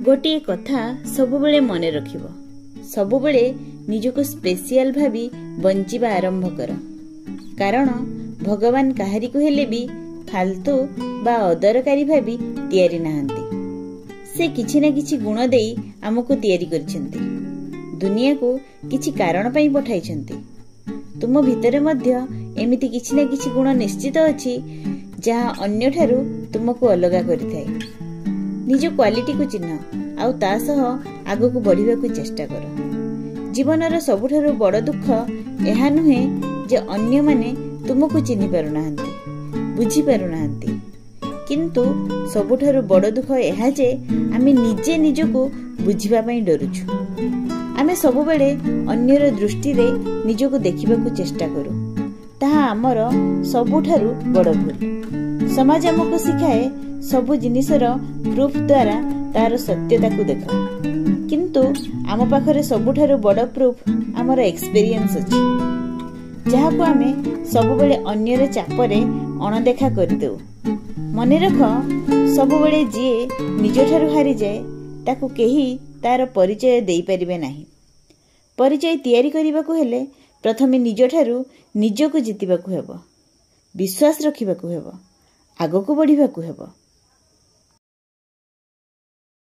गोटे कथा सबुबले मन रखिबो, सबुबले निजको स्पेशल भाबी बंचिबा आरंभ कर। कारण भगवान काहारी को हेले भी फालतू बा अदरकारी भाबी तैयारी नाहंती। से किछि ना किछि गुण देई हमको तैयारी करछंती, दुनिया को किछि कारण पई पठाइछंती। तुम भितरे मध्य एमिति किछि ना किछि गुण निश्चित अछि जहाँ अन्य ठारू तुमको अलगा करिथाय। निज क्वालिटी को चिन्ह आउ ता सह आगको बढ़िबा को चेष्टा कर। जीवनर सबुठारू बड़ दुख एहा नुहे जे अन्य माने तुमको चिन्हि पारु नाहंती, बुझी पारु नाहंती, किंतु सबुठारू बड़ दुख एहा जे आमे निजे निजको बुझिबा पई डरुछु। आमे सबु बेले अन्यर दृष्टि रे निजको देखिबाकू चेष्टा करू, ताहा आमर सबुठारू बड़ भूल। समाज हमको सिखाए सबु जिनिसर प्रूफ द्वारा तार सत्यता को देख, किंतु आम पाखरे सबुठारू बड़ प्रूफ आमर एक्सपीरियंस अछि, जहा को आमे सबु बेले अन्यर चापरे अणदेखा कर देउ। मने रख, सबु बेले जिए निज ठारू हारि जाए ताकू केही तार परिचय देई परिबे नाही। परिचय तैयारी करिबाकू हेले प्रथमे निज ठारू निजको जितिबाकू हेबो, विश्वास रखिबाकू हेबो, आगको बढ़िबाकू हेबो।